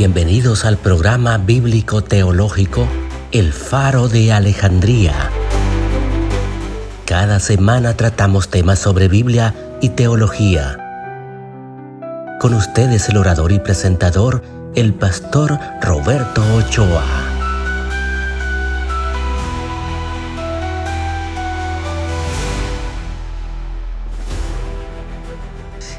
Bienvenidos al programa bíblico teológico El Faro de Alejandría. Cada semana tratamos temas sobre Biblia y teología. Con ustedes el orador y presentador, el pastor Roberto Ochoa.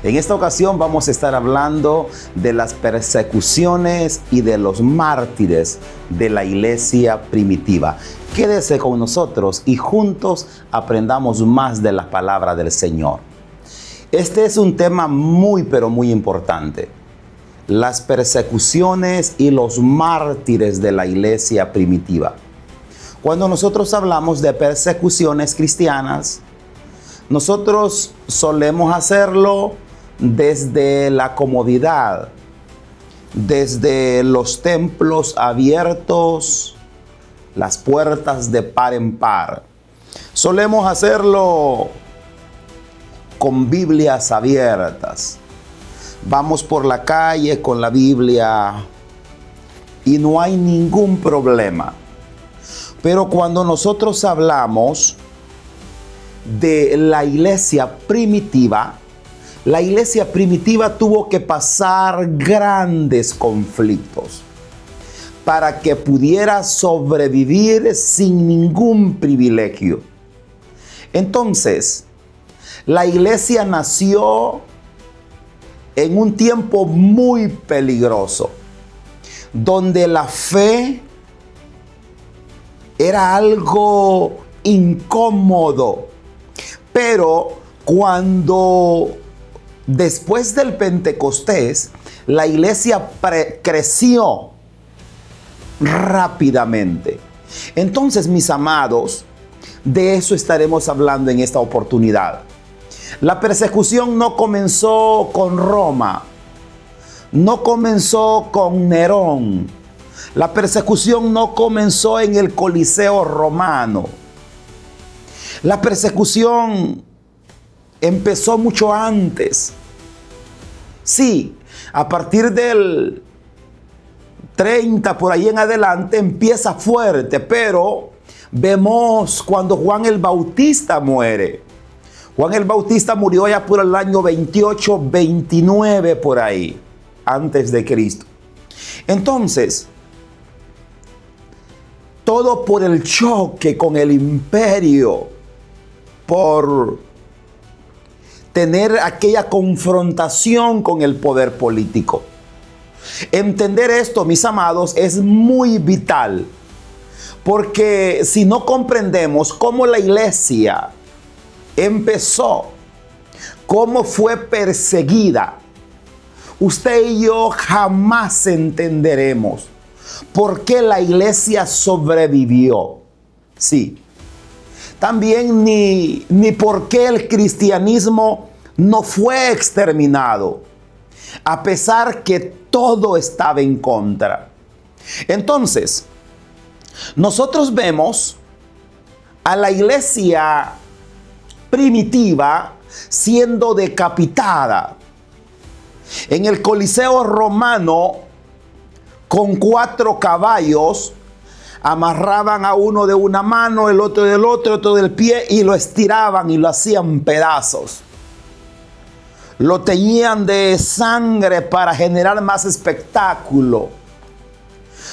En esta ocasión vamos a estar hablando de las persecuciones y de los mártires de la iglesia primitiva. Quédese con nosotros y juntos aprendamos más de la palabra del Señor. Este es un tema muy importante. Las persecuciones y los mártires de la iglesia primitiva. Cuando nosotros hablamos de persecuciones cristianas, nosotros solemos hacerlo desde la comodidad, desde los templos abiertos, las puertas de par en par. Solemos hacerlo con Biblias abiertas. Vamos por la calle con la Biblia y no hay ningún problema. Pero cuando nosotros hablamos de la iglesia primitiva tuvo que pasar grandes conflictos para que pudiera sobrevivir sin ningún privilegio. Entonces, la iglesia nació en un tiempo muy peligroso, donde la fe era algo incómodo. Pero cuando después del Pentecostés, la iglesia creció rápidamente. Entonces, mis amados, de eso estaremos hablando en esta oportunidad. La persecución no comenzó con Roma, no comenzó con Nerón. La persecución no comenzó en el Coliseo romano. La persecución empezó mucho antes. Sí, a partir del 30 por ahí en adelante empieza fuerte, pero vemos cuando Juan el Bautista muere. Juan el Bautista murió ya por el año 28, 29 por ahí, antes de Cristo. Entonces, todo por el choque con el imperio, por tener aquella confrontación con el poder político. Entender esto, mis amados, es muy vital, porque si no comprendemos cómo la iglesia empezó, cómo fue perseguida, usted y yo jamás entenderemos por qué la iglesia sobrevivió. Sí. También ni por qué el cristianismo no fue exterminado, a pesar que todo estaba en contra. Entonces, nosotros vemos a la iglesia primitiva siendo decapitada en el Coliseo romano con 4 caballos. Amarraban a uno de una mano, el otro del otro, otro del pie, y lo estiraban y lo hacían pedazos. Lo teñían de sangre para generar más espectáculo.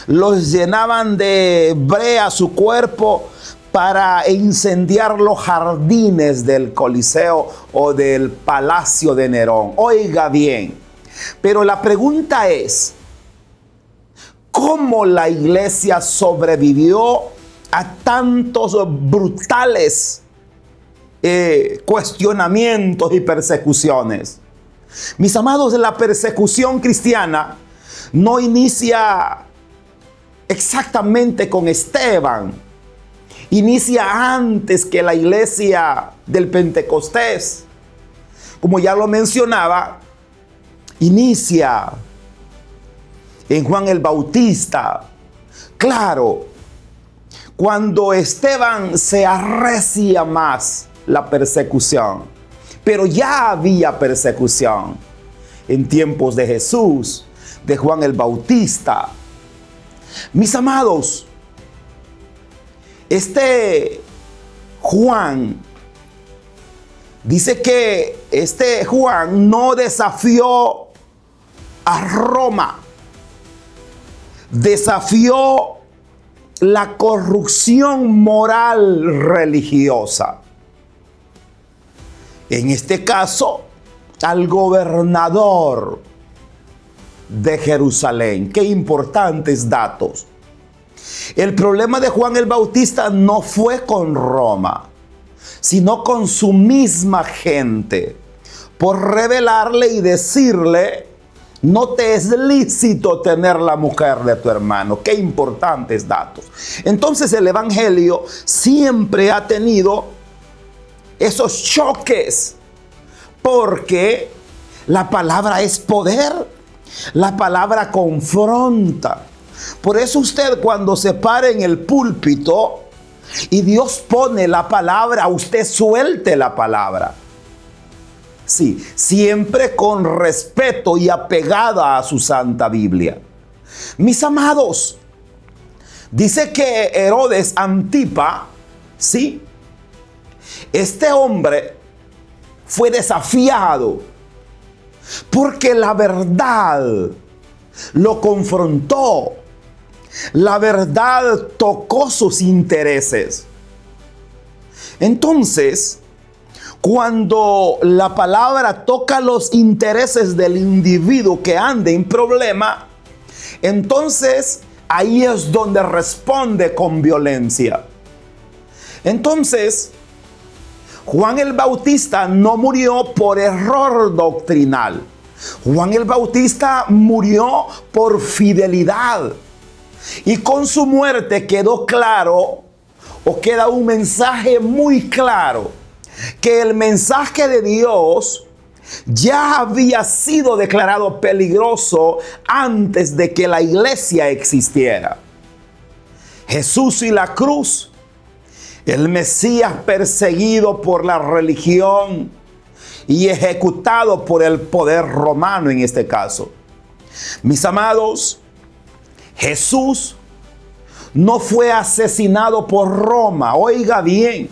Los llenaban de brea su cuerpo para incendiar los jardines del Coliseo o del Palacio de Nerón. Oiga bien, pero la pregunta es, ¿cómo la iglesia sobrevivió a tantos brutales cuestionamientos y persecuciones? Mis amados, la persecución cristiana no inicia exactamente con Esteban. Inicia antes que la iglesia del Pentecostés. Como ya lo mencionaba, inicia en Juan el Bautista. Claro, cuando Esteban se arrecia más la persecución, pero ya había persecución en tiempos de Jesús. de Juan el Bautista. Mis amados, este Juan, dice que este Juan no desafió a Roma, desafió la corrupción moral religiosa. En este caso, al gobernador de Jerusalén. Qué importantes datos. El problema de Juan el Bautista no fue con Roma, sino con su misma gente, por revelarle y decirle: no te es lícito tener la mujer de tu hermano. Qué importantes datos. Entonces el evangelio siempre ha tenido esos choques, porque la palabra es poder, la palabra confronta. Por eso usted, cuando se para en el púlpito y Dios pone la palabra, usted suelte la palabra. Sí, siempre con respeto y apegada a su Santa Biblia. Mis amados, dice que Herodes Antipa, sí, este hombre fue desafiado porque la verdad lo confrontó. La verdad tocó sus intereses. Entonces, cuando la palabra toca los intereses del individuo que anda en problema, entonces ahí es donde responde con violencia. Entonces, Juan el Bautista no murió por error doctrinal. Juan el Bautista murió por fidelidad. Y con su muerte quedó claro, o queda un mensaje muy claro, que el mensaje de Dios ya había sido declarado peligroso antes de que la iglesia existiera. Jesús y la cruz, el Mesías perseguido por la religión y ejecutado por el poder romano en este caso. Mis amados, Jesús no fue asesinado por Roma, oiga bien.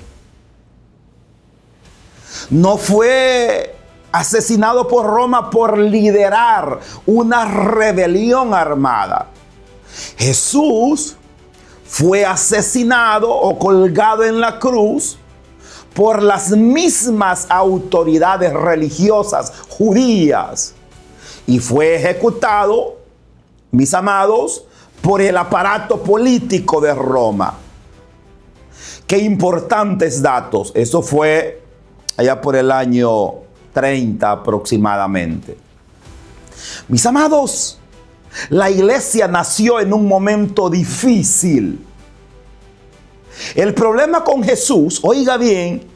No fue asesinado por Roma por liderar una rebelión armada. Jesús fue asesinado o colgado en la cruz por las mismas autoridades religiosas judías y fue ejecutado, mis amados, por el aparato político de Roma. Qué importantes datos. Eso fue allá por el año 30 aproximadamente. Mis amados, la iglesia nació en un momento difícil. El problema con Jesús, oiga bien,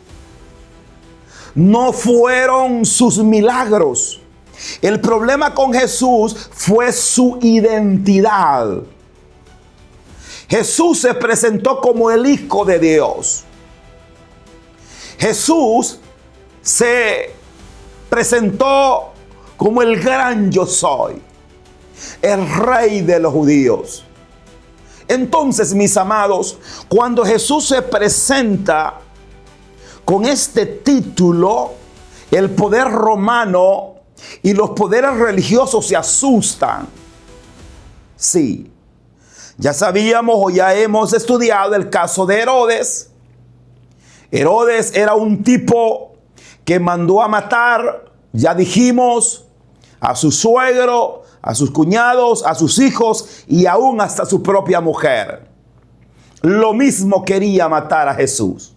no fueron sus milagros. El problema con Jesús fue su identidad. Jesús se presentó como el Hijo de Dios. Jesús se presentó como el gran yo soy, el rey de los judíos. Entonces, mis amados, cuando Jesús se presenta con este título, el poder romano y los poderes religiosos se asustan. Sí, ya sabíamos o ya hemos estudiado el caso de Herodes. Herodes era un tipo que mandó a matar, ya dijimos, a su suegro, a sus cuñados, a sus hijos y aún hasta su propia mujer. Lo mismo quería matar a Jesús.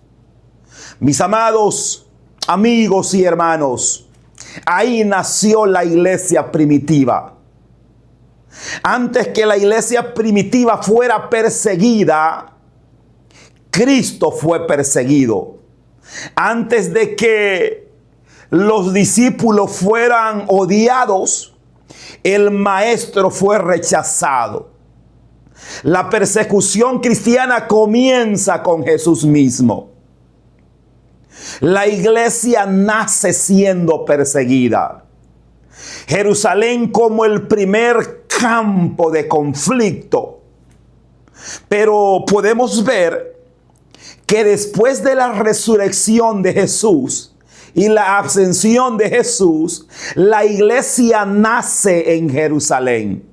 Mis amados, amigos y hermanos, ahí nació la iglesia primitiva. Antes que la iglesia primitiva fuera perseguida, Cristo fue perseguido. Antes de que los discípulos fueran odiados, el maestro fue rechazado. La persecución cristiana comienza con Jesús mismo. La iglesia nace siendo perseguida. Jerusalén, como el primer campo de conflicto. Pero podemos ver que después de la resurrección de Jesús y la ascensión de Jesús, la iglesia nace en Jerusalén.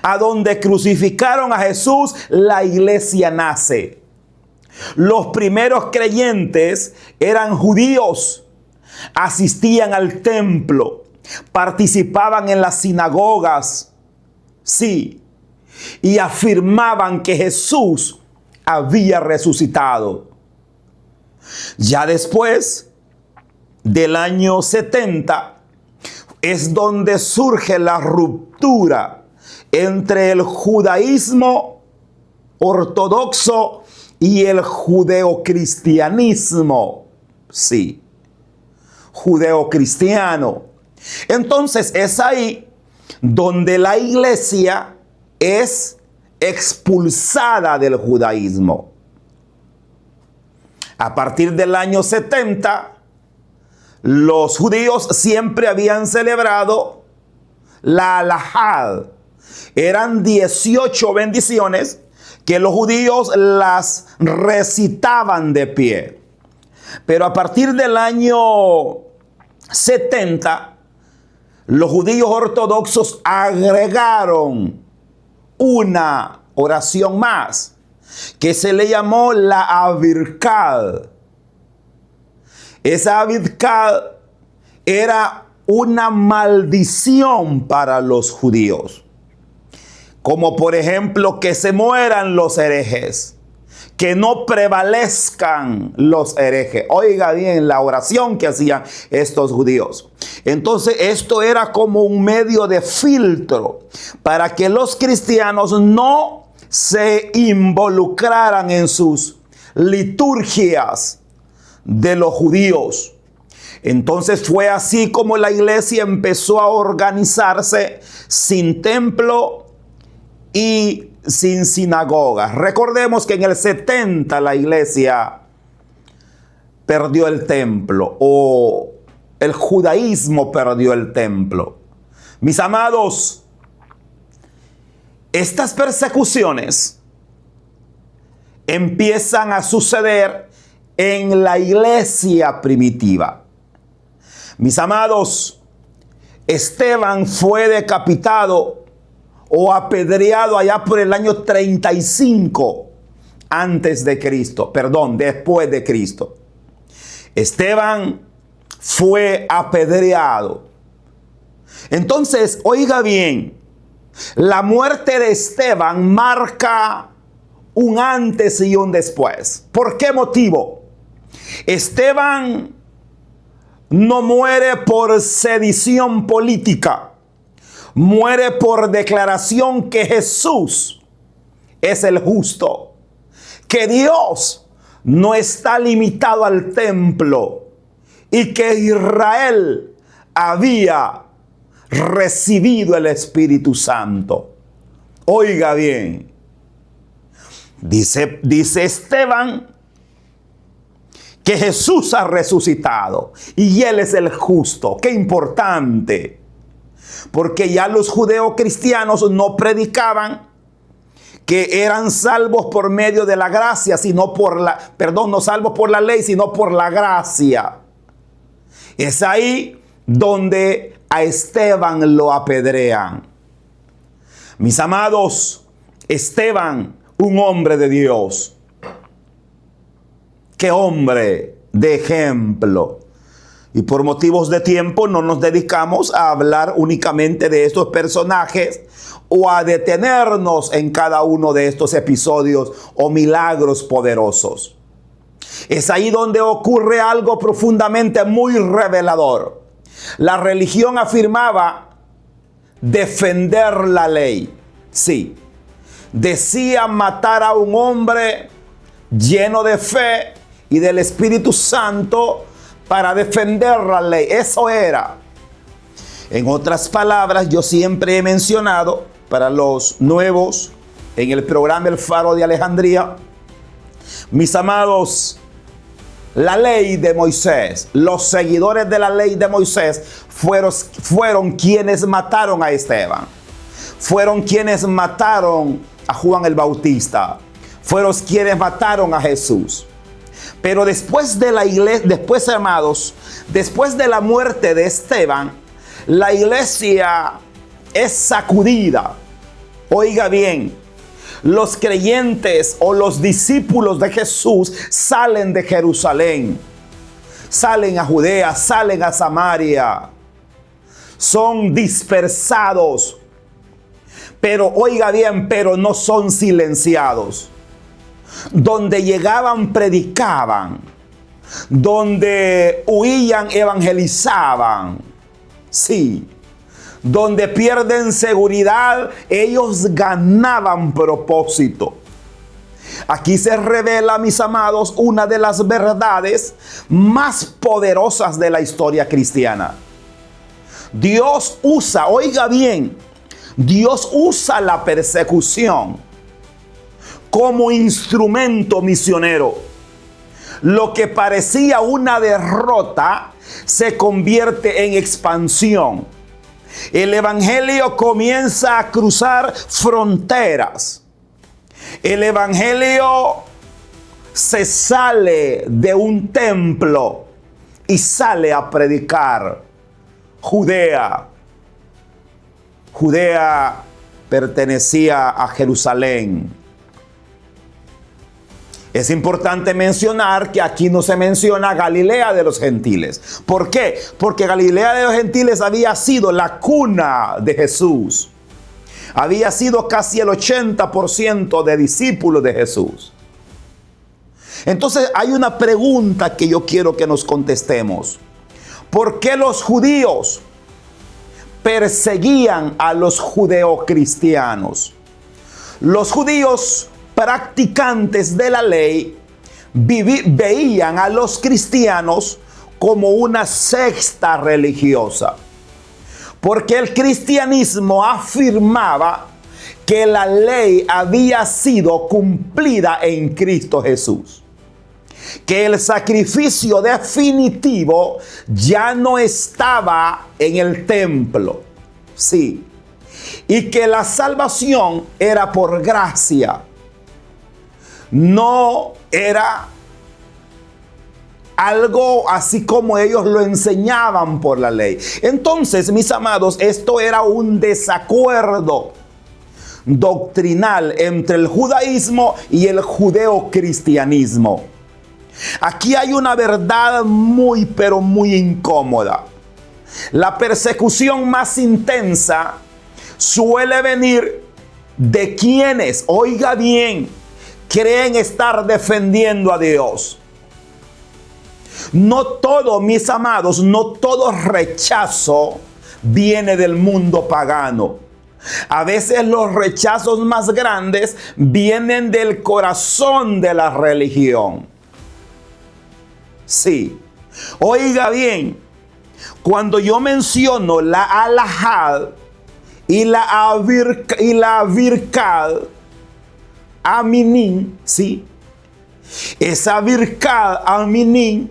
A donde crucificaron a Jesús, la iglesia nace. Los primeros creyentes eran judíos, asistían al templo, participaban en las sinagogas, sí, y afirmaban que Jesús había resucitado. Ya después del año 70 es donde surge la ruptura entre el judaísmo ortodoxo y el judeocristianismo. Sí, judeocristiano. Entonces es ahí donde la iglesia es expulsada del judaísmo. A partir del año 70, los judíos siempre habían celebrado la Alajá. Eran 18 bendiciones que los judíos las recitaban de pie. Pero a partir del año 70, los judíos ortodoxos agregaron una oración más que se le llamó la Avirkad. Esa Avirkad era una maldición para los judíos. Como por ejemplo que se mueran los herejes, que no prevalezcan los herejes. Oiga bien la oración que hacían estos judíos. Entonces esto era como un medio de filtro para que los cristianos no se involucraran en sus liturgias de los judíos. Entonces fue así como la iglesia empezó a organizarse sin templo y sin sinagogas. Recordemos que en el 70 la iglesia perdió el templo, o el judaísmo perdió el templo. Mis amados, estas persecuciones empiezan a suceder en la iglesia primitiva. Mis amados, Esteban fue decapitado o apedreado allá por el año 35 antes de Cristo, perdón, después de Cristo. Esteban fue apedreado. Entonces, oiga bien, la muerte de Esteban marca un antes y un después. ¿Por qué motivo? Esteban no muere por sedición política. Muere por declaración que Jesús es el justo, que Dios no está limitado al templo y que Israel había recibido el Espíritu Santo. Oiga bien, dice Esteban que Jesús ha resucitado y Él es el justo. Qué importante. Porque ya los judeocristianos no predicaban que eran salvos por medio de la gracia, sino por la, no salvos por la ley, sino por la gracia. Es ahí donde a Esteban lo apedrean. Mis amados, Esteban, un hombre de Dios. Qué hombre de ejemplo. Y por motivos de tiempo no nos dedicamos a hablar únicamente de estos personajes o a detenernos en cada uno de estos episodios o milagros poderosos. Es ahí donde ocurre algo profundamente muy revelador. La religión afirmaba defender la ley. Sí, decía matar a un hombre lleno de fe y del Espíritu Santo para defender la ley. Eso era. En otras palabras, yo siempre he mencionado para los nuevos en el programa El Faro de Alejandría, mis amados, la ley de Moisés, los seguidores de la ley de Moisés fueron quienes mataron a Esteban. fueron quienes mataron a Juan el Bautista, fueron quienes mataron a Jesús. Pero después de la iglesia, después, amados, después de la muerte de Esteban, la iglesia es sacudida. Oiga bien, los creyentes o los discípulos de Jesús salen de Jerusalén, salen a Judea, salen a Samaria, son dispersados. Pero oiga bien, pero no son silenciados. Donde llegaban, predicaban. Donde huían, evangelizaban. Sí. Donde pierden seguridad, ellos ganaban propósito. Aquí se revela, mis amados, una de las verdades más poderosas de la historia cristiana. Dios usa, oiga bien, Dios usa la persecución como instrumento misionero. Lo que parecía una derrota se convierte en expansión. El evangelio comienza a cruzar fronteras. El evangelio se sale de un templo y sale a predicar. Judea pertenecía a Jerusalén. Es importante mencionar que aquí no se menciona Galilea de los gentiles. ¿Por qué? Porque Galilea de los gentiles había sido la cuna de Jesús. Había sido casi el 80% de discípulos de Jesús. Entonces hay una pregunta que yo quiero que nos contestemos. ¿Por qué los judíos perseguían a los judeocristianos? Los judíos practicantes de la ley veían a los cristianos como una secta religiosa, porque el cristianismo afirmaba que la ley había sido cumplida en Cristo Jesús, que el sacrificio definitivo ya no estaba en el templo, sí, y que la salvación era por gracia. No era algo así como ellos lo enseñaban por la ley. Entonces, mis amados, esto era un desacuerdo doctrinal entre el judaísmo y el judeocristianismo. Aquí hay una verdad muy, pero muy incómoda. La persecución más intensa suele venir de quienes, oiga bien, creen estar defendiendo a Dios. No todo, mis amados, no todo rechazo viene del mundo pagano. A veces los rechazos más grandes vienen del corazón de la religión. Sí. Oiga bien, cuando yo menciono la alajad y la birkad, Aminin, ¿sí? Esa birkad Aminin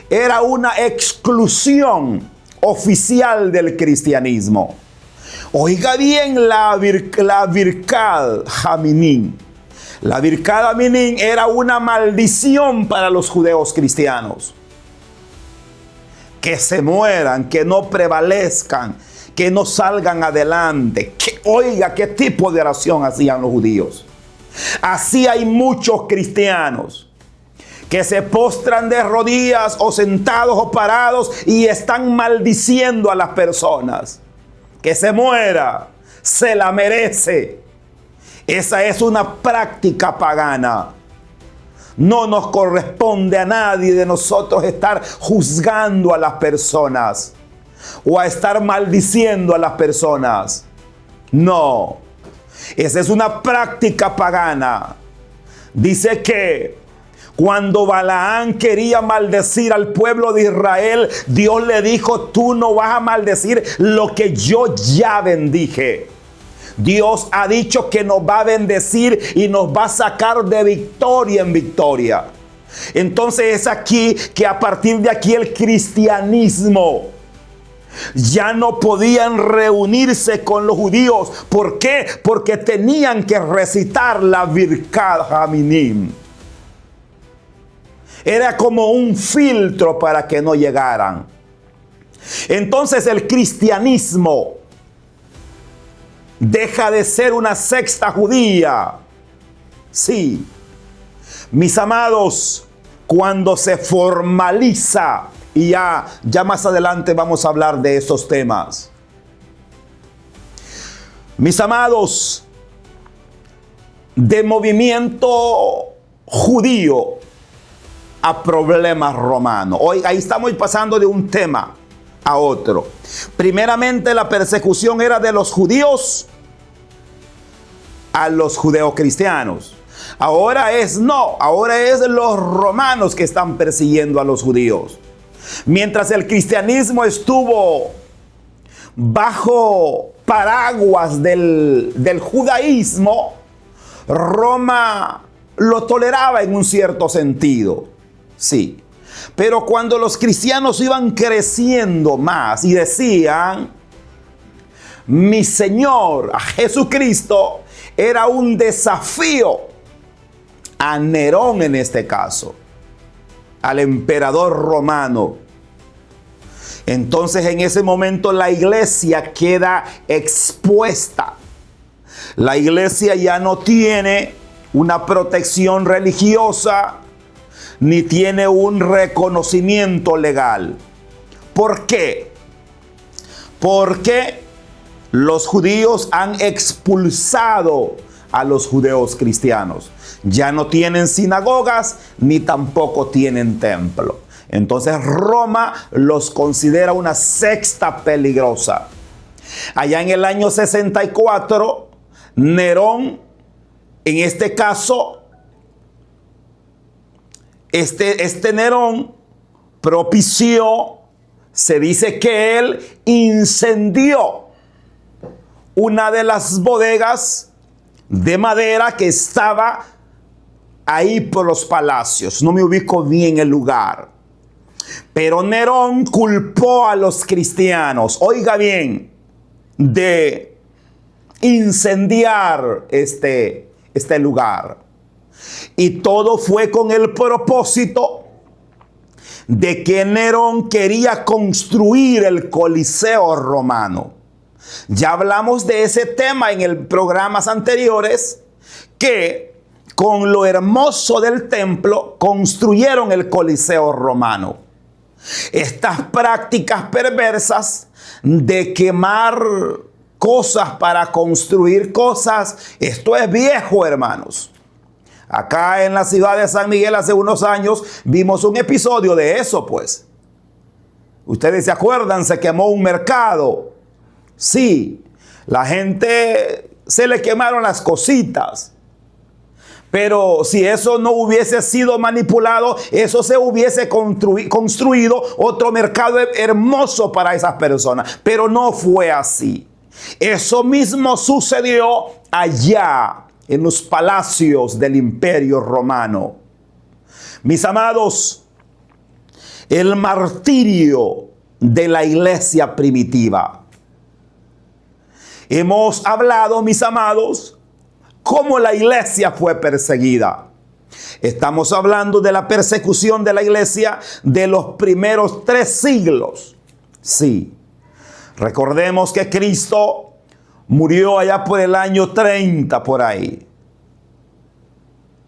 era una exclusión oficial del cristianismo. Oiga bien la birkad Aminin. La birkad Aminin era una maldición para los judeos cristianos. Que se mueran, que no prevalezcan, que no salgan adelante. Oiga, ¿qué tipo de oración hacían los judíos? Así hay muchos cristianos que se postran de rodillas o sentados o parados y están maldiciendo a las personas. Que se muera, se la merece. Esa es una práctica pagana. No nos corresponde a nadie de nosotros estar juzgando a las personas o a estar maldiciendo a las personas. No. Esa es una práctica pagana. Dice que cuando Balaán quería maldecir al pueblo de Israel, Dios le dijo: tú no vas a maldecir lo que yo ya bendije. Dios ha dicho que nos va a bendecir y nos va a sacar de victoria en victoria. Entonces es aquí que a partir de aquí el cristianismo Ya no podían reunirse con los judíos. ¿Por qué? Porque tenían que recitar la Birkat Haminim. Era como un filtro para que no llegaran. Entonces el cristianismo deja de ser una secta judía. Sí, mis amados, cuando se formaliza, y ya más adelante vamos a hablar de esos temas. Mis amados, de movimiento judío a problemas romanos. Hoy ahí estamos pasando de un tema a otro. Primeramente, la persecución era de los judíos a los judeocristianos. Ahora es los romanos que están persiguiendo a los judíos. Mientras el cristianismo estuvo bajo paraguas del judaísmo, Roma lo toleraba en un cierto sentido. Sí. Pero cuando los cristianos iban creciendo más y decían, mi Señor, a Jesucristo, era un desafío a Nerón en este caso, al emperador romano. Entonces en ese momento la iglesia queda expuesta. La iglesia ya no tiene una protección religiosa, ni tiene un reconocimiento legal. ¿Por qué? Porque los judíos han expulsado a los judeos cristianos. Ya no tienen sinagogas ni tampoco tienen templo. Entonces Roma los considera una secta peligrosa. Allá en el año 64, Nerón, en este caso, este Nerón propició, se dice que él incendió una de las bodegas de madera que estaba ahí por los palacios. No me ubico bien el lugar. Pero Nerón culpó a los cristianos, oiga bien, de incendiar este lugar. Y todo fue con el propósito de que Nerón quería construir el Coliseo romano. Ya hablamos de ese tema en el programas anteriores, que con lo hermoso del templo construyeron el Coliseo romano. Estas prácticas perversas de quemar cosas para construir cosas, esto es viejo, hermanos. Acá en la ciudad de San Miguel hace unos años vimos un episodio de eso, pues. Ustedes se acuerdan, se quemó un mercado. Sí, la gente se le quemaron las cositas. Pero si eso no hubiese sido manipulado, eso se hubiese construido otro mercado hermoso para esas personas. Pero no fue así. Eso mismo sucedió allá en los palacios del Imperio Romano. Mis amados, el martirio de la iglesia primitiva. Hemos hablado, mis amados, cómo la iglesia fue perseguida. Estamos hablando de la persecución de la iglesia de los primeros 3 siglos. Sí. Recordemos que Cristo murió allá por el año 30, por ahí.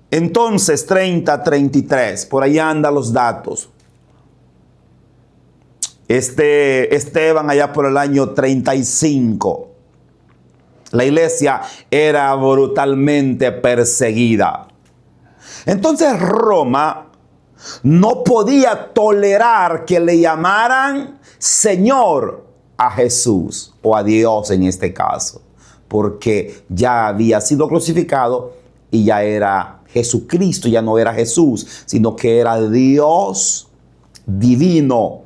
Entonces, 30, 33, por ahí andan los datos. Esteban allá por el año 35. La iglesia era brutalmente perseguida. Entonces Roma no podía tolerar que le llamaran Señor a Jesús o a Dios en este caso, porque ya había sido crucificado y ya era Jesucristo, ya no era Jesús, sino que era Dios divino,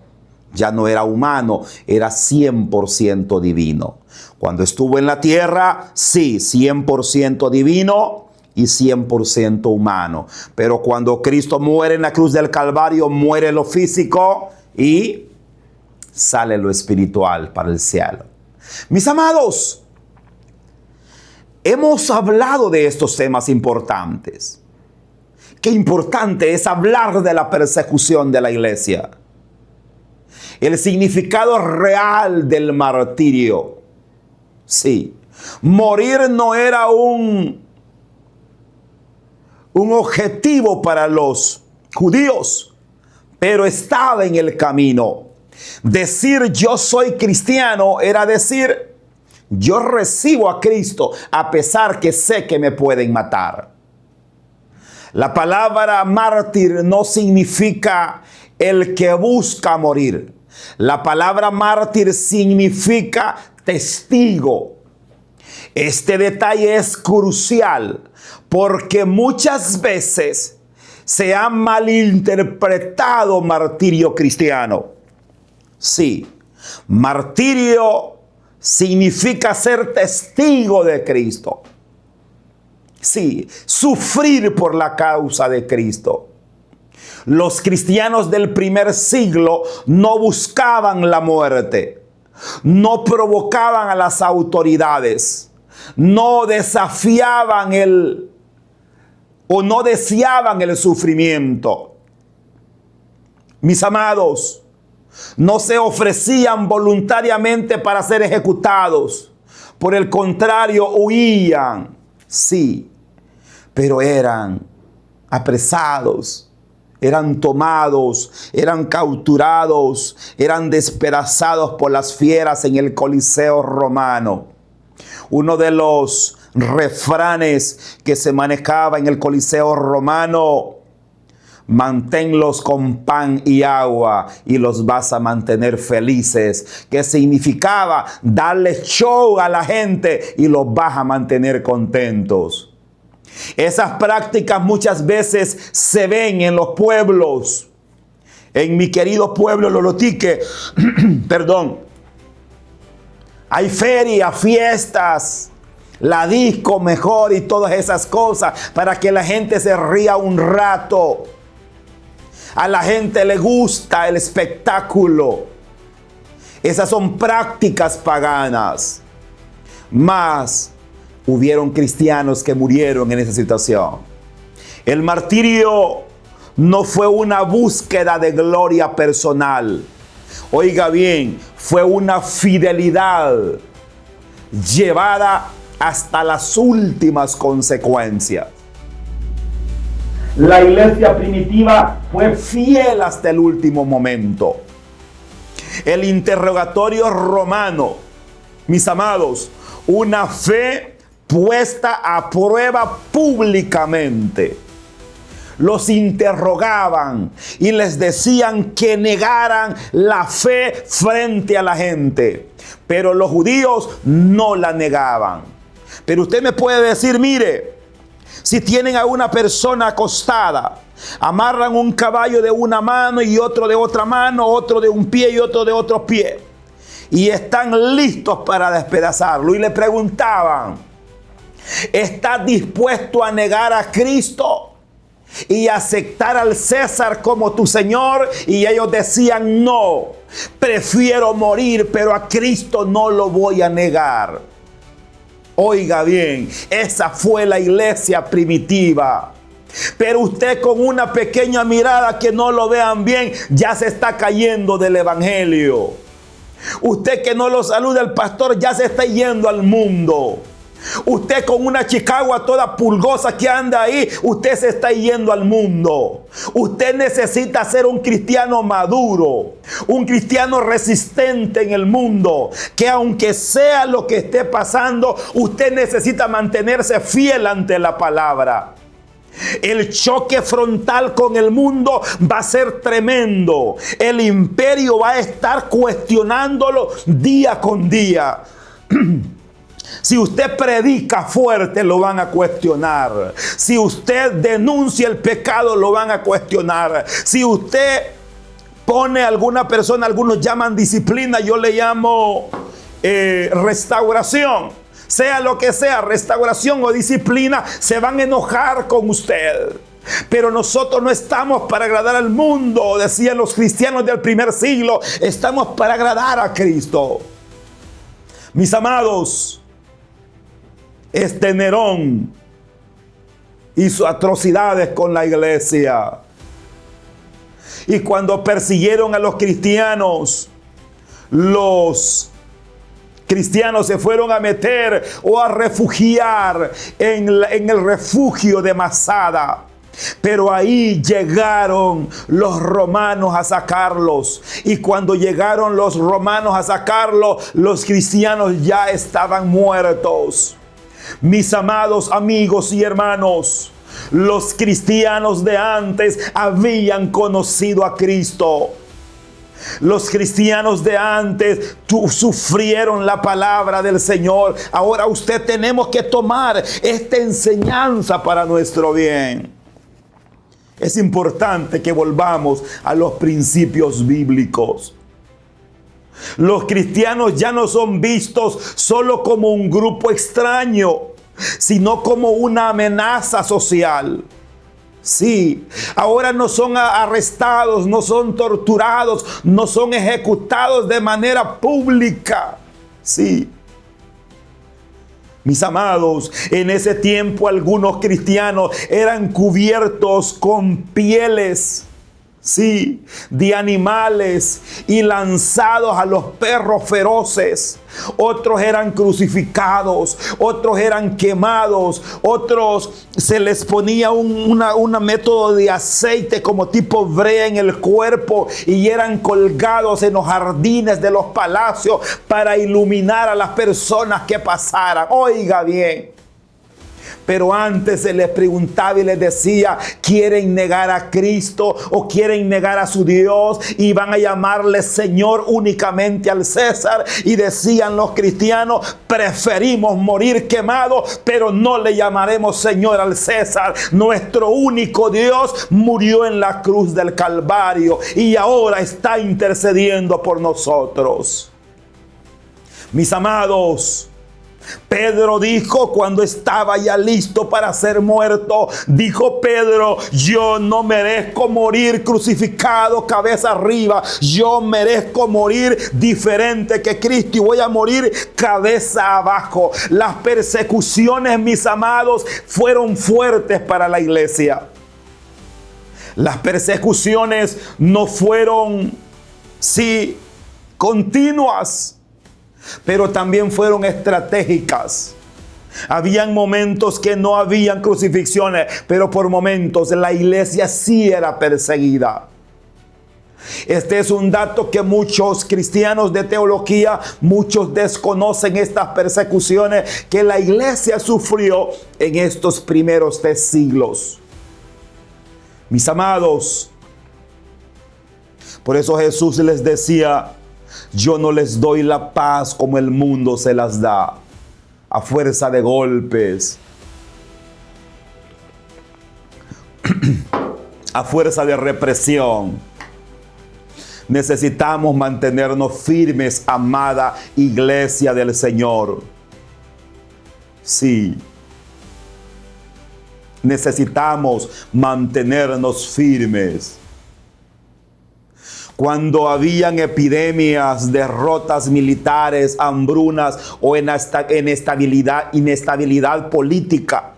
ya no era humano, era 100% divino. Cuando estuvo en la tierra, sí, 100% divino y 100% humano. Pero cuando Cristo muere en la cruz del Calvario, muere lo físico y sale lo espiritual para el cielo. Mis amados, hemos hablado de estos temas importantes. Qué importante es hablar de la persecución de la iglesia. El significado real del martirio. Sí, morir no era un objetivo para los judíos, pero estaba en el camino. Decir yo soy cristiano era decir yo recibo a Cristo a pesar que sé que me pueden matar. La palabra mártir no significa el que busca morir. La palabra mártir significa testigo. Este detalle es crucial porque muchas veces se ha malinterpretado martirio cristiano. Sí, martirio significa ser testigo de Cristo. Sí, sufrir por la causa de Cristo. Los cristianos del primer siglo no buscaban la muerte, no provocaban a las autoridades, no desafiaban no deseaban el sufrimiento. Mis amados, no se ofrecían voluntariamente para ser ejecutados. Por el contrario, huían. Sí, pero eran apresados, eran tomados, eran capturados, eran despedazados por las fieras en el Coliseo romano. Uno de los refranes que se manejaba en el Coliseo romano: manténlos con pan y agua y los vas a mantener felices. Que significaba darle show a la gente y los vas a mantener contentos. Esas prácticas muchas veces se ven en los pueblos. En mi querido pueblo Lolotique, perdón, hay ferias, fiestas, la disco mejor y todas esas cosas para que la gente se ría un rato. A la gente le gusta el espectáculo. Esas son prácticas paganas. Mas hubieron cristianos que murieron en esa situación. El martirio no fue una búsqueda de gloria personal. Oiga bien, fue una fidelidad llevada hasta las últimas consecuencias. La iglesia primitiva fue fiel hasta el último momento. El interrogatorio romano, mis amados, una fe puesta a prueba públicamente. Los interrogaban y les decían que negaran la fe frente a la gente. Pero los judíos no la negaban. Pero usted me puede decir, mire, si tienen a una persona acostada, amarran un caballo de una mano y otro de otra mano, otro de un pie y otro de otro pie, y están listos para despedazarlo, y le preguntaban, ¿estás dispuesto a negar a Cristo y aceptar al César como tu Señor? Y ellos decían, no, prefiero morir, pero a Cristo no lo voy a negar. Oiga bien, esa fue la iglesia primitiva. Pero usted con una pequeña mirada que no lo vean bien, ya se está cayendo del evangelio. Usted que no lo saluda el pastor, ya se está yendo al mundo. Usted con una chicagua toda pulgosa que anda ahí, usted se está yendo al mundo. Usted necesita ser un cristiano maduro, un cristiano resistente en el mundo, que aunque sea lo que esté pasando, usted necesita mantenerse fiel ante la palabra. El choque frontal con el mundo va a ser tremendo. El imperio va a estar cuestionándolo día con día. Si usted predica fuerte, lo van a cuestionar. Si usted denuncia el pecado, lo van a cuestionar. Si usted pone a alguna persona, algunos llaman disciplina, yo le llamo restauración. Sea lo que sea, restauración o disciplina, se van a enojar con usted. Pero nosotros no estamos para agradar al mundo, decían los cristianos del primer siglo. Estamos para agradar a Cristo. Mis amados, este Nerón hizo atrocidades con la iglesia. Y cuando persiguieron a los cristianos se fueron a meter o a refugiar en el refugio de Masada. Pero ahí llegaron los romanos a sacarlos. Y cuando llegaron los romanos a sacarlos, los cristianos ya estaban muertos. Mis amados amigos y hermanos, los cristianos de antes habían conocido a Cristo. Los cristianos de antes sufrieron la palabra del Señor. Ahora tenemos que tomar esta enseñanza para nuestro bien. Es importante que volvamos a los principios bíblicos. Los cristianos ya no son vistos solo como un grupo extraño, sino como una amenaza social. Sí, ahora no son arrestados, no son torturados, no son ejecutados de manera pública. Sí. Mis amados, en ese tiempo algunos cristianos eran cubiertos con pieles, sí, de animales y lanzados a los perros feroces. Otros eran crucificados, otros eran quemados, otros se les ponía un método de aceite como tipo brea en el cuerpo y eran colgados en los jardines de los palacios para iluminar a las personas que pasaran. Oiga bien. Pero antes se les preguntaba y les decía, ¿quieren negar a Cristo o quieren negar a su Dios? Y van a llamarle Señor únicamente al César. Y decían los cristianos, preferimos morir quemados, pero no le llamaremos Señor al César. Nuestro único Dios murió en la cruz del Calvario y ahora está intercediendo por nosotros. Mis amados, Pedro dijo cuando estaba ya listo para ser muerto, dijo Pedro, yo no merezco morir crucificado cabeza arriba, yo merezco morir diferente que Cristo y voy a morir cabeza abajo. Las persecuciones, mis amados, fueron fuertes para la iglesia. Las persecuciones no fueron, sí, continuas, pero también fueron estratégicas. Habían momentos que no habían crucifixiones, pero por momentos la iglesia sí era perseguida. Este es un dato que muchos cristianos de teología, muchos desconocen estas persecuciones que la iglesia sufrió en estos primeros 3 siglos. Mis amados, por eso Jesús les decía, yo no les doy la paz como el mundo se las da, a fuerza de golpes, a fuerza de represión. Necesitamos mantenernos firmes, amada iglesia del Señor. Sí. Necesitamos mantenernos firmes. Cuando habían epidemias, derrotas militares, hambrunas o inestabilidad política,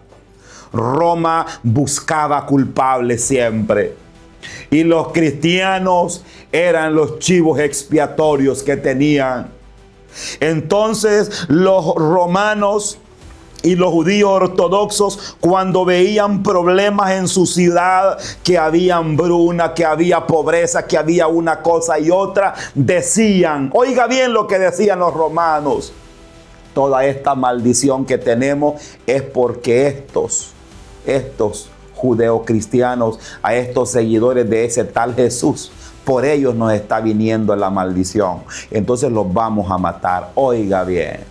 Roma buscaba culpables siempre. Y los cristianos eran los chivos expiatorios que tenían. Entonces los romanos y los judíos ortodoxos, cuando veían problemas en su ciudad, que había hambruna, que había pobreza, que había una cosa y otra, decían, oiga bien lo que decían los romanos, toda esta maldición que tenemos es porque estos judeocristianos, a estos seguidores de ese tal Jesús, por ellos nos está viniendo la maldición. Entonces los vamos a matar. Oiga bien.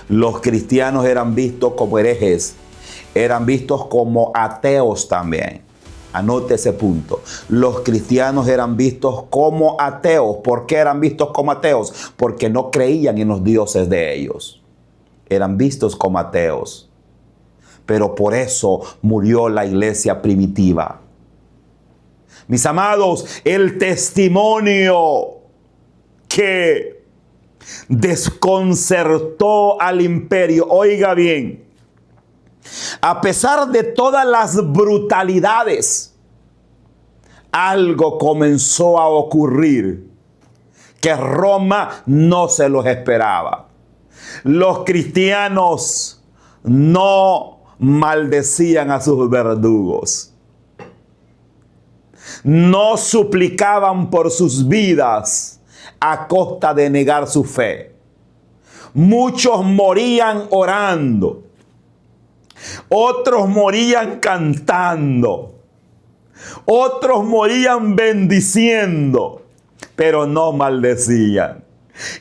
Los cristianos eran vistos como herejes, eran vistos como ateos también. Anote ese punto. Los cristianos eran vistos como ateos. ¿Por qué eran vistos como ateos? Porque no creían en los dioses de ellos. Eran vistos como ateos. pero por eso murió la iglesia primitiva. Mis amados, el testimonio que desconcertó al imperio, oiga bien, a pesar de todas las brutalidades, algo comenzó a ocurrir que Roma no se los esperaba. Los cristianos no maldecían a sus verdugos. No suplicaban por sus vidas a costa de negar su fe. Muchos morían orando. Otros morían cantando. Otros morían bendiciendo, pero no maldecían.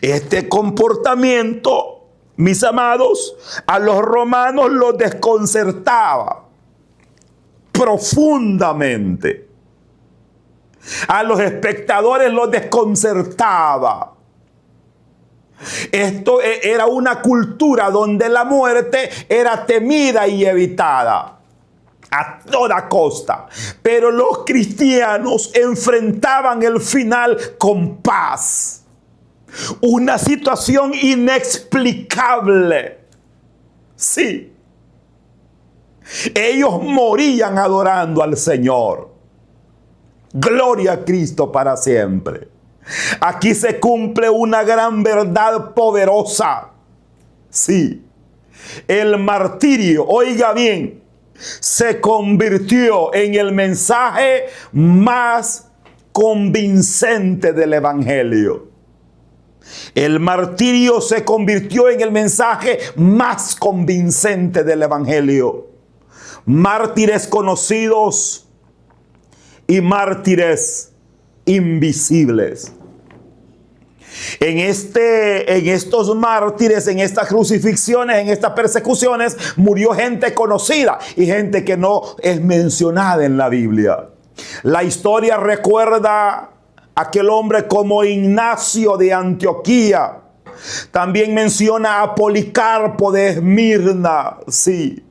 Este comportamiento, mis amados, a los romanos los desconcertaba profundamente. A los espectadores los desconcertaba. Esto era una cultura donde la muerte era temida y evitada a toda costa. Pero los cristianos enfrentaban el final con paz. Una situación inexplicable. Sí. Ellos morían adorando al Señor. Gloria a Cristo para siempre. Aquí se cumple una gran verdad poderosa. Sí. El martirio, oiga bien, se convirtió en el mensaje más convincente del Evangelio. El martirio se convirtió en el mensaje más convincente del Evangelio. Mártires conocidos y mártires invisibles. En estos mártires, en estas crucifixiones, en estas persecuciones, murió gente conocida y gente que no es mencionada en la Biblia. La historia recuerda a aquel hombre como Ignacio de Antioquía. También menciona a Policarpo de Esmirna, sí.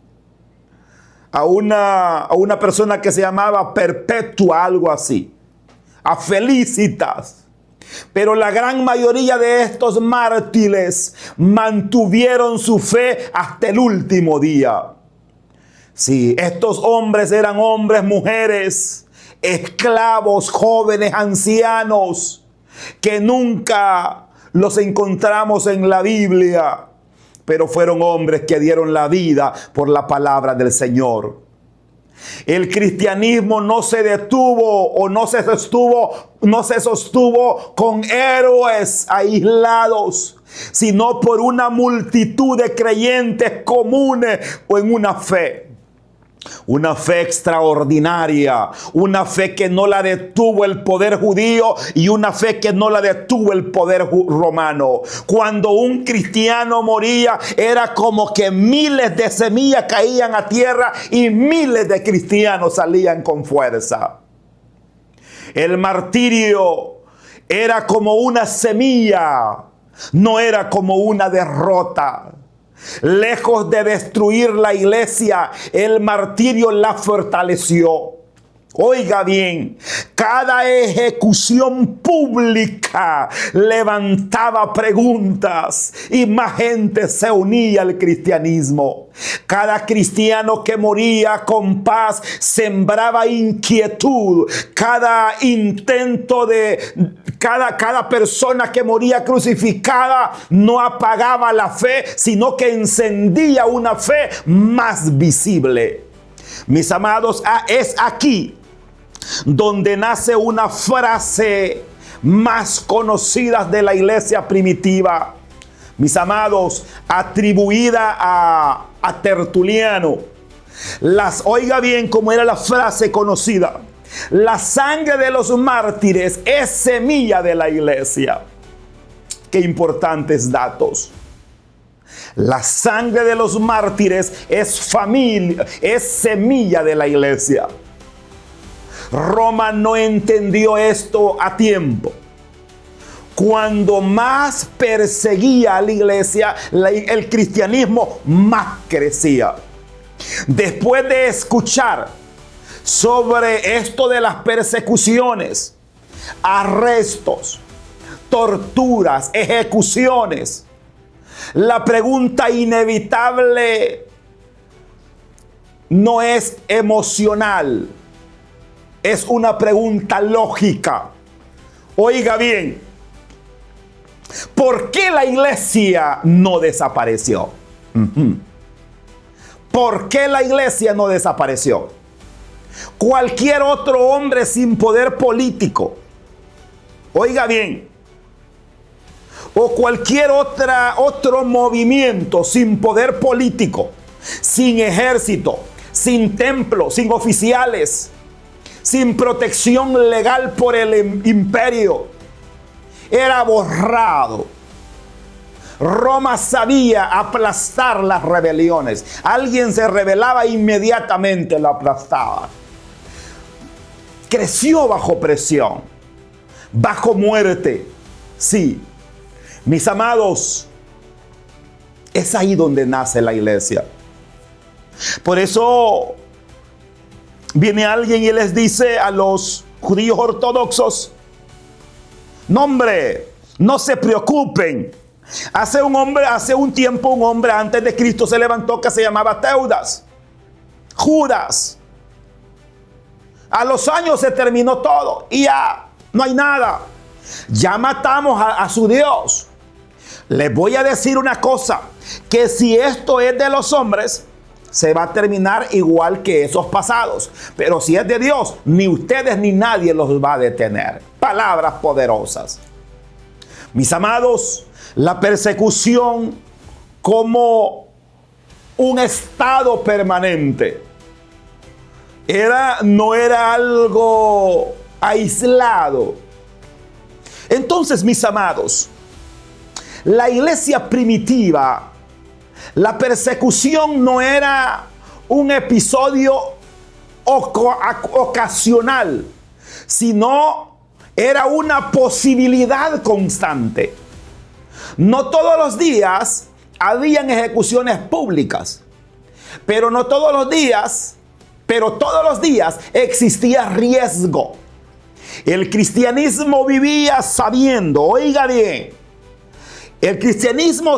A una persona que se llamaba Perpetua, algo así. A Felicitas. Pero la gran mayoría de estos mártires mantuvieron su fe hasta el último día. Sí, estos hombres eran hombres, mujeres, esclavos, jóvenes, ancianos, que nunca los encontramos en la Biblia, pero fueron hombres que dieron la vida por la palabra del Señor. El cristianismo no se detuvo o no se sostuvo con héroes aislados, sino por una multitud de creyentes comunes o en una fe. Una fe extraordinaria, una fe que no la detuvo el poder judío y una fe que no la detuvo el poder romano. Cuando un cristiano moría, era como que miles de semillas caían a tierra y miles de cristianos salían con fuerza. El martirio era como una semilla, no era como una derrota. Lejos de destruir la iglesia, el martirio la fortaleció. Oiga bien, cada ejecución pública levantaba preguntas y más gente se unía al cristianismo. Cada cristiano que moría con paz sembraba inquietud. Cada intento de cada persona que moría crucificada no apagaba la fe, sino que encendía una fe más visible. Mis amados, es aquí donde nace una frase más conocida de la iglesia primitiva, mis amados, atribuida a Tertuliano. Oiga bien cómo era la frase conocida: la sangre de los mártires es semilla de la iglesia. Qué importantes datos. La sangre de los mártires es familia, es semilla de la iglesia. Roma no entendió esto a tiempo. Cuando más perseguía a la iglesia, el cristianismo más crecía. Después de escuchar sobre esto de las persecuciones, arrestos, torturas, ejecuciones, la pregunta inevitable no es emocional, es una pregunta lógica. Oiga bien, ¿por qué la iglesia no desapareció? ¿Por qué la iglesia no desapareció? Cualquier otro hombre sin poder político, oiga bien, o cualquier otro movimiento sin poder político, sin ejército, sin templo, sin oficiales, sin protección legal por el imperio, era borrado. Roma sabía aplastar las rebeliones. Alguien se rebelaba, inmediatamente lo aplastaba. Creció bajo presión, bajo muerte. Sí, mis amados, es ahí donde nace la iglesia. Por eso viene alguien y les dice a los judíos ortodoxos: no, hombre, no se preocupen. Hace un tiempo un hombre antes de Cristo se levantó que se llamaba Teudas, Judas. A los años se terminó todo y ya no hay nada. Ya matamos a su Dios. Les voy a decir una cosa, que si esto es de los hombres, se va a terminar igual que esos pasados. Pero si es de Dios, ni ustedes ni nadie los va a detener. Palabras poderosas. Mis amados, la persecución como un estado permanente no era algo aislado. Entonces, mis amados, la iglesia primitiva, la persecución no era un episodio ocasional, sino era una posibilidad constante. No todos los días habían ejecuciones públicas, pero todos los días existía riesgo. El cristianismo vivía sabiendo, oiga bien, el cristianismo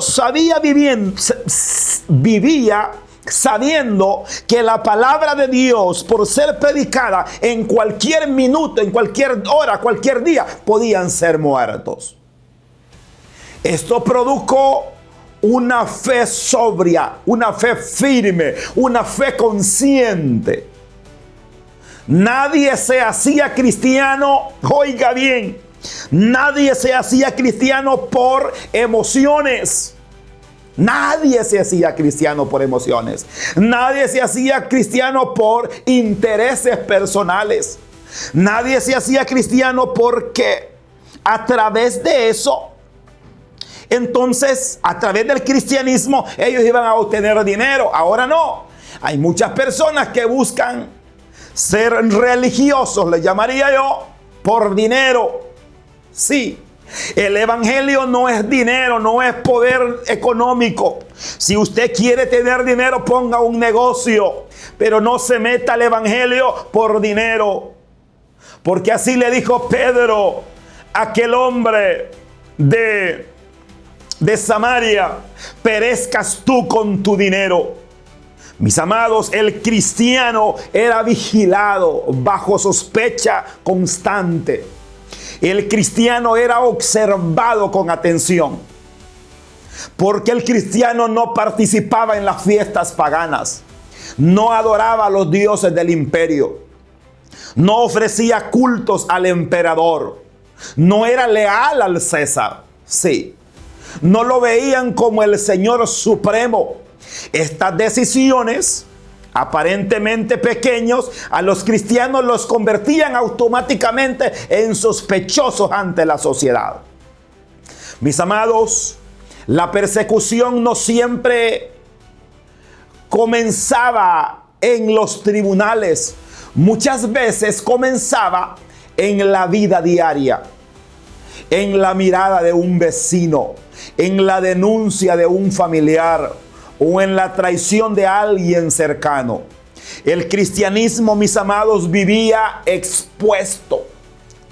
vivía sabiendo que la palabra de Dios, por ser predicada en cualquier minuto, en cualquier hora, cualquier día, podían ser muertos. Esto produjo una fe sobria, una fe firme, una fe consciente. Nadie se hacía cristiano, oiga bien, nadie se hacía cristiano por emociones. Nadie se hacía cristiano por emociones. Nadie se hacía cristiano por intereses personales. Nadie se hacía cristiano porque a través de eso, entonces, a través del cristianismo, ellos iban a obtener dinero. Ahora no. Hay muchas personas que buscan ser religiosos, le llamaría yo, por dinero. Sí. El evangelio no es dinero, no es poder económico. Si usted quiere tener dinero, ponga un negocio, pero no se meta al evangelio por dinero. Porque así le dijo Pedro a aquel hombre de Samaria: perezcas tú con tu dinero. Mis amados, el cristiano era vigilado, bajo sospecha constante. El cristiano era observado con atención, porque el cristiano no participaba en las fiestas paganas, no adoraba a los dioses del imperio, no ofrecía cultos al emperador, no era leal al César. Sí, no lo veían como el Señor supremo. Estas decisiones, aparentemente pequeños, a los cristianos los convertían automáticamente en sospechosos ante la sociedad. Mis amados, la persecución no siempre comenzaba en los tribunales. Muchas veces comenzaba en la vida diaria, en la mirada de un vecino, en la denuncia de un familiar o en la traición de alguien cercano. El cristianismo, mis amados, vivía expuesto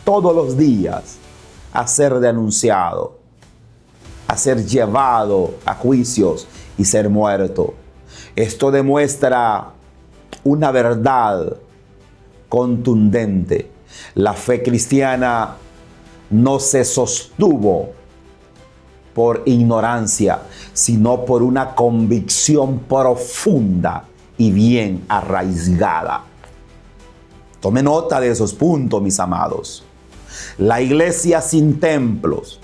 todos los días a ser denunciado, a ser llevado a juicios y ser muerto. Esto demuestra una verdad contundente. La fe cristiana no se sostuvo por ignorancia, sino por una convicción profunda y bien arraigada. Tome nota de esos puntos, mis amados. La iglesia sin templos,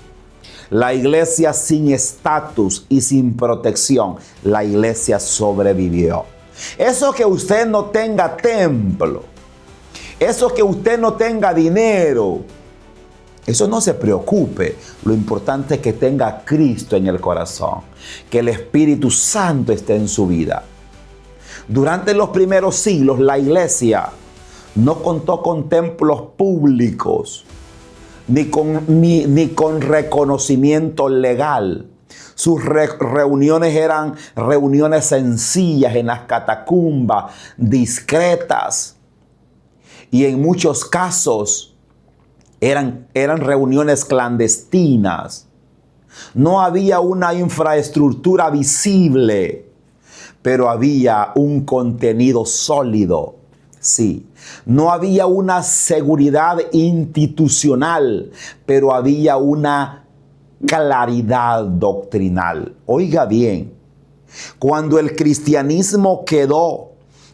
la iglesia sin estatus y sin protección, la iglesia sobrevivió. Eso que usted no tenga templo, eso que usted no tenga dinero, eso no se preocupe. Lo importante es que tenga a Cristo en el corazón, que el Espíritu Santo esté en su vida. Durante los primeros siglos, la iglesia no contó con templos públicos, ni con reconocimiento legal. Sus reuniones eran reuniones sencillas en las catacumbas, discretas. Y en muchos casos eran reuniones clandestinas. No había una infraestructura visible, pero había un contenido sólido. Sí, no había una seguridad institucional, pero había una claridad doctrinal. Oiga bien, cuando el cristianismo quedó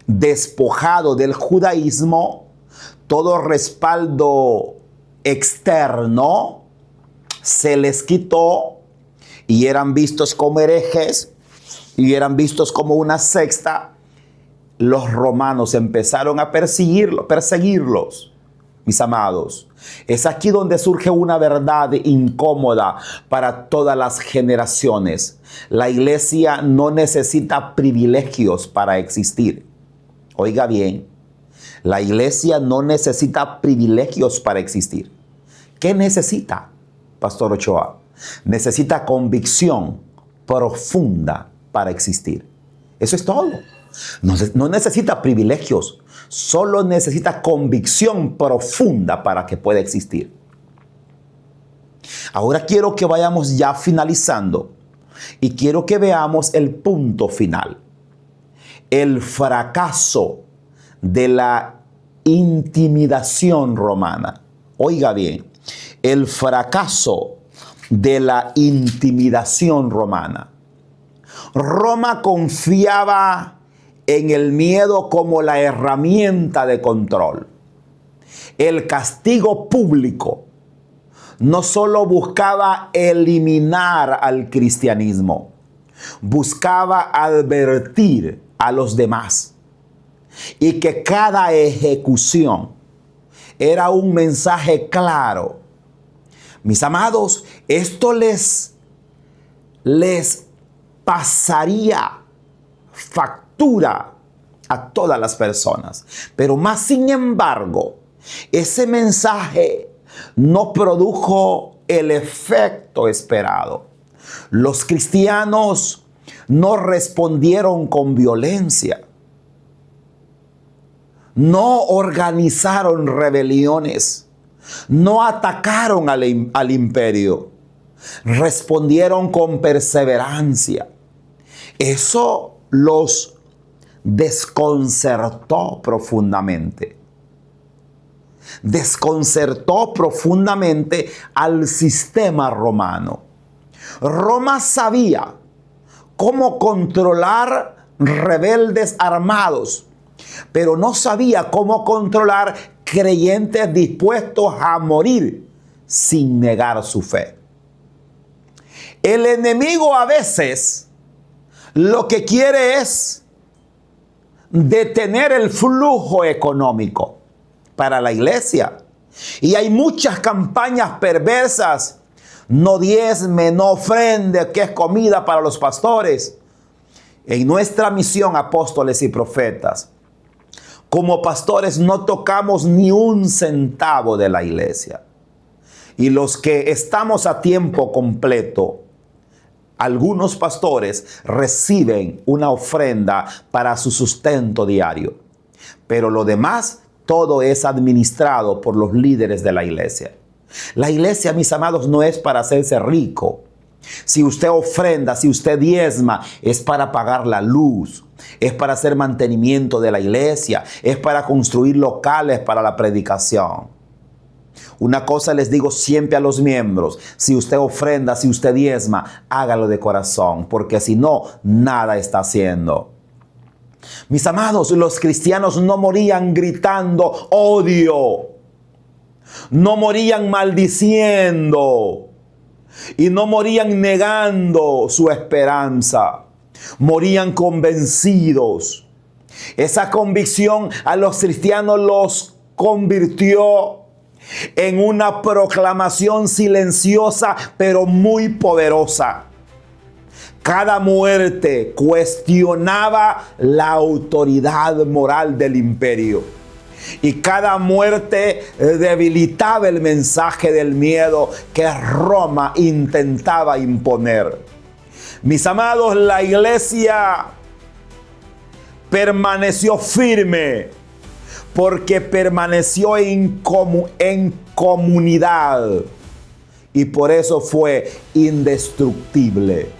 despojado del judaísmo, todo respaldo externo se les quitó y eran vistos como herejes y eran vistos como una secta. Los romanos empezaron a perseguirlos, mis amados. Es aquí donde surge una verdad incómoda para todas las generaciones. La iglesia no necesita privilegios para existir. Oiga bien, la iglesia no necesita privilegios para existir. ¿Qué necesita, Pastor Ochoa? Necesita convicción profunda para existir. Eso es todo. No necesita privilegios, solo necesita convicción profunda para que pueda existir. Ahora quiero que vayamos ya finalizando y quiero que veamos el punto final. El fracaso de la intimidación romana. Oiga bien, el fracaso de la intimidación romana. Roma confiaba en el miedo como la herramienta de control. El castigo público no solo buscaba eliminar al cristianismo, buscaba advertir a los demás y que cada ejecución era un mensaje claro. Mis amados, esto les pasaría factura a todas las personas. Pero más sin embargo, ese mensaje no produjo el efecto esperado. Los cristianos no respondieron con violencia. No organizaron rebeliones. No atacaron al imperio. Respondieron con perseverancia. Eso los desconcertó profundamente. Desconcertó profundamente al sistema romano. Roma sabía cómo controlar rebeldes armados, pero no sabía cómo controlar creyentes dispuestos a morir sin negar su fe. El enemigo a veces lo que quiere es detener el flujo económico para la iglesia. Y hay muchas campañas perversas. No diezme, no ofrende, que es comida para los pastores. En nuestra misión, apóstoles y profetas, como pastores no tocamos ni un centavo de la iglesia. Y los que estamos a tiempo completo, algunos pastores reciben una ofrenda para su sustento diario, pero lo demás todo es administrado por los líderes de la iglesia. La iglesia, mis amados, no es para hacerse rico. Si usted ofrenda, si usted diezma, es para pagar la luz, es para hacer mantenimiento de la iglesia, es para construir locales para la predicación. Una cosa les digo siempre a los miembros: si usted ofrenda, si usted diezma, hágalo de corazón, porque si no, nada está haciendo. Mis amados, los cristianos no morían gritando odio, no morían maldiciendo y no morían negando su esperanza, morían convencidos. Esa convicción a los cristianos los convirtió en una proclamación silenciosa pero muy poderosa. Cada muerte cuestionaba la autoridad moral del imperio, y cada muerte debilitaba el mensaje del miedo que Roma intentaba imponer. Mis amados, la iglesia permaneció firme porque permaneció en comunidad, y por eso fue indestructible.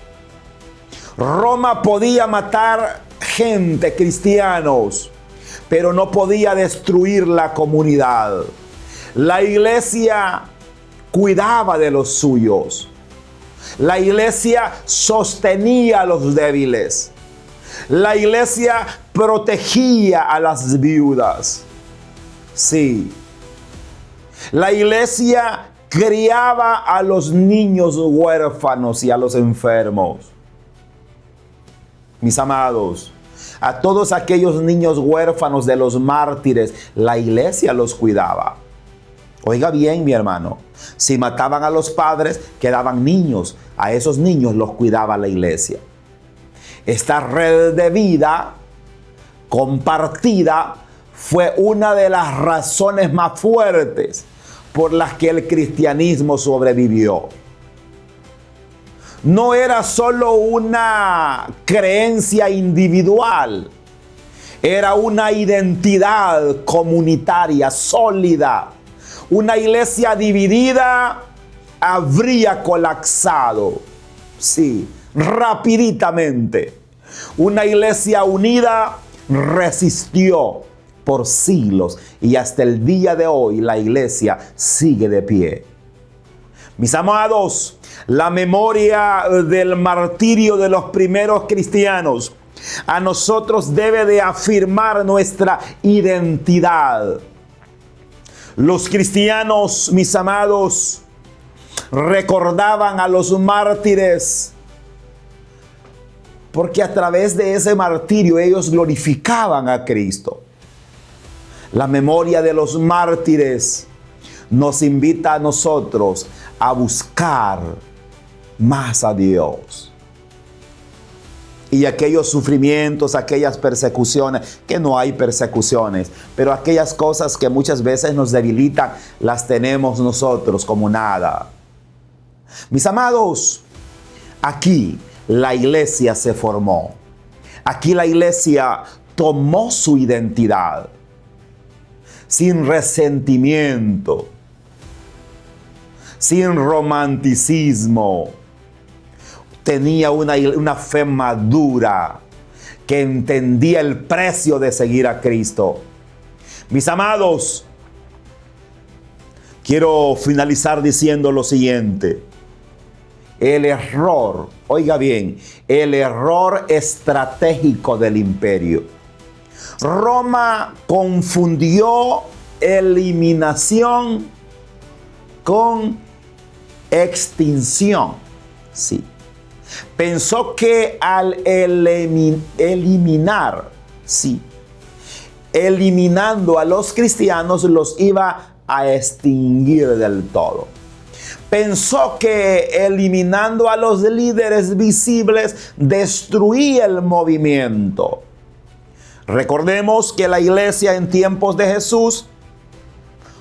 Roma podía matar gente, cristianos, pero no podía destruir la comunidad. La iglesia cuidaba de los suyos. La iglesia sostenía a los débiles. La iglesia protegía a las viudas. Sí. La iglesia criaba a los niños huérfanos y a los enfermos. Mis amados, a todos aquellos niños huérfanos de los mártires, la iglesia los cuidaba. Oiga bien, mi hermano, si mataban a los padres, quedaban niños. A esos niños los cuidaba la iglesia. Esta red de vida compartida fue una de las razones más fuertes por las que el cristianismo sobrevivió. No era solo una creencia individual, era una identidad comunitaria sólida. Una iglesia dividida habría colapsado, sí, rapiditamente. Una iglesia unida resistió por siglos, y hasta el día de hoy la iglesia sigue de pie. Mis amados, la memoria del martirio de los primeros cristianos a nosotros debe de afirmar nuestra identidad. Los cristianos, mis amados, recordaban a los mártires porque a través de ese martirio ellos glorificaban a Cristo. La memoria de los mártires nos invita a nosotros a buscar más a Dios. Y aquellos sufrimientos, aquellas persecuciones, que no hay persecuciones, pero aquellas cosas que muchas veces nos debilitan, las tenemos nosotros como nada. Mis amados, aquí la iglesia se formó. Aquí la iglesia tomó su identidad sin resentimiento, sin romanticismo. Tenía una fe madura que entendía el precio de seguir a Cristo. Mis amados, quiero finalizar diciendo lo siguiente. El error, oiga bien, el error estratégico del imperio. Roma confundió eliminación con extinción. Sí. Pensó que al eliminar, sí, eliminando a los cristianos los iba a extinguir del todo. Pensó que eliminando a los líderes visibles destruía el movimiento. Recordemos que la iglesia en tiempos de Jesús,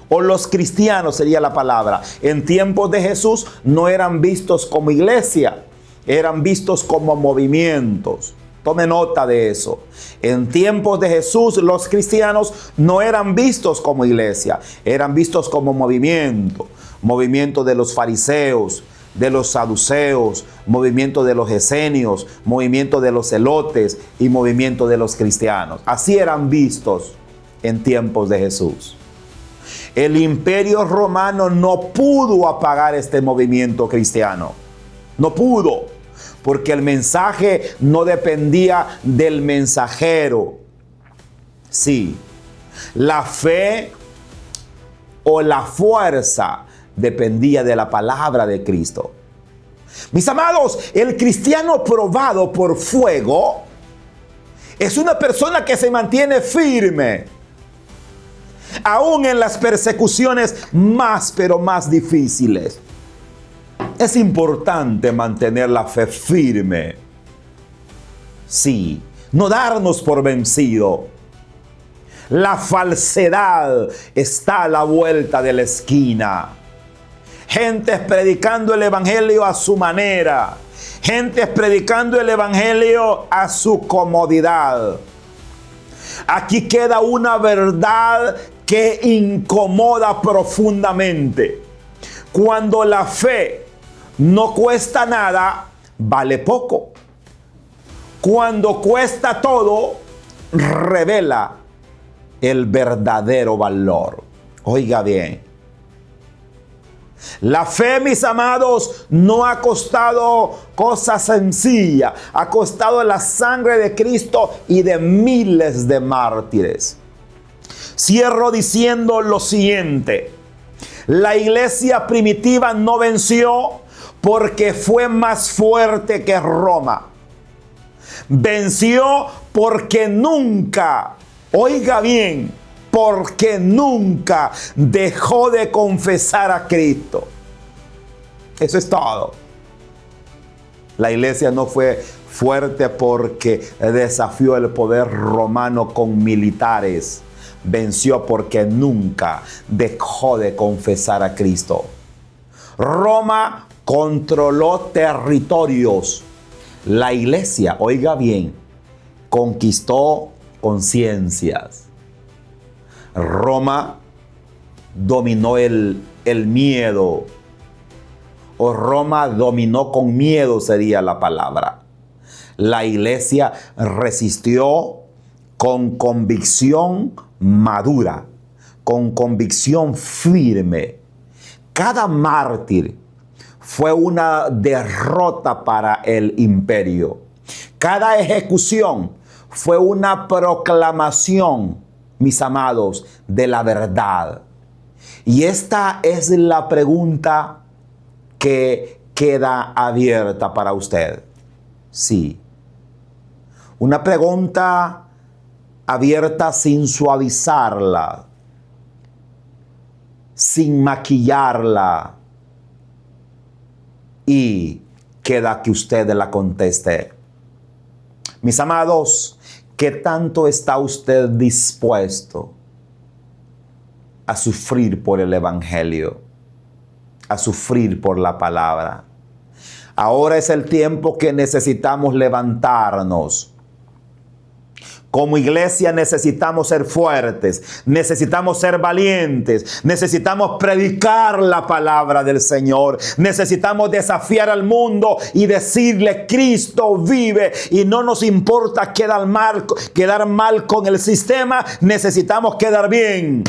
o los cristianos sería la palabra, en tiempos de Jesús no eran vistos como iglesia, eran vistos como movimientos. Tome nota de eso. En tiempos de Jesús, los cristianos no eran vistos como iglesia, eran vistos como movimiento. Movimiento de los fariseos, de los saduceos, movimiento de los esenios, movimiento de los celotes y movimiento de los cristianos. Así eran vistos en tiempos de Jesús. El imperio romano no pudo apagar este movimiento cristiano. No pudo, porque el mensaje no dependía del mensajero. Sí, la fe o la fuerza dependía de la palabra de Cristo. Mis amados, el cristiano probado por fuego es una persona que se mantiene firme, aún en las persecuciones pero más difíciles. Es importante mantener la fe firme. Sí, no darnos por vencido. La falsedad está a la vuelta de la esquina. Gentes predicando el evangelio a su manera. Gentes predicando el evangelio a su comodidad. Aquí queda una verdad que incomoda profundamente. Cuando la fe no cuesta nada, vale poco. Cuando cuesta todo, revela el verdadero valor. Oiga bien. La fe, mis amados, no ha costado cosa sencilla. Ha costado la sangre de Cristo y de miles de mártires. Cierro diciendo lo siguiente. La iglesia primitiva no venció porque fue más fuerte que Roma. Venció porque nunca, oiga bien, porque nunca dejó de confesar a Cristo. Eso es todo. La iglesia no fue fuerte porque desafió el poder romano con militares. Venció porque nunca dejó de confesar a Cristo. Roma controló territorios. La iglesia, oiga bien, conquistó conciencias. Roma dominó el miedo. O Roma dominó con miedo sería la palabra. La iglesia resistió con convicción madura, con convicción firme. Cada mártir fue una derrota para el imperio. Cada ejecución fue una proclamación, mis amados, de la verdad. Y esta es la pregunta que queda abierta para usted. Sí. Una pregunta abierta sin suavizarla, sin maquillarla. Y queda que usted la conteste. Mis amados, ¿qué tanto está usted dispuesto a sufrir por el evangelio? A sufrir por la palabra. Ahora es el tiempo que necesitamos levantarnos. Como iglesia necesitamos ser fuertes, necesitamos ser valientes, necesitamos predicar la palabra del Señor, necesitamos desafiar al mundo y decirle: Cristo vive y no nos importa quedar mal con el sistema, necesitamos quedar bien.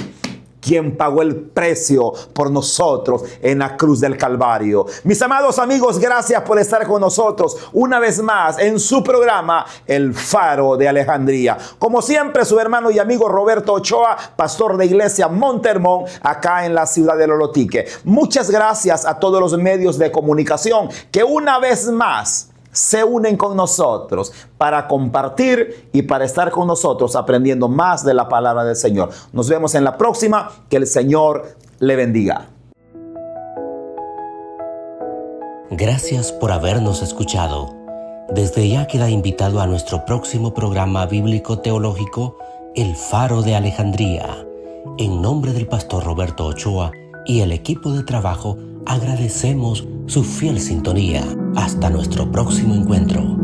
Quien pagó el precio por nosotros en la cruz del Calvario. Mis amados amigos, gracias por estar con nosotros una vez más en su programa El Faro de Alejandría. Como siempre, su hermano y amigo Roberto Ochoa, pastor de Iglesia Monte Hermón, acá en la ciudad de Lolotique. Muchas gracias a todos los medios de comunicación que una vez más se unen con nosotros para compartir y para estar con nosotros aprendiendo más de la palabra del Señor. Nos vemos en la próxima. Que el Señor le bendiga. Gracias por habernos escuchado. Desde ya queda invitado a nuestro próximo programa bíblico teológico, El Faro de Alejandría. En nombre del pastor Roberto Ochoa y el equipo de trabajo, agradecemos su fiel sintonía. Hasta nuestro próximo encuentro.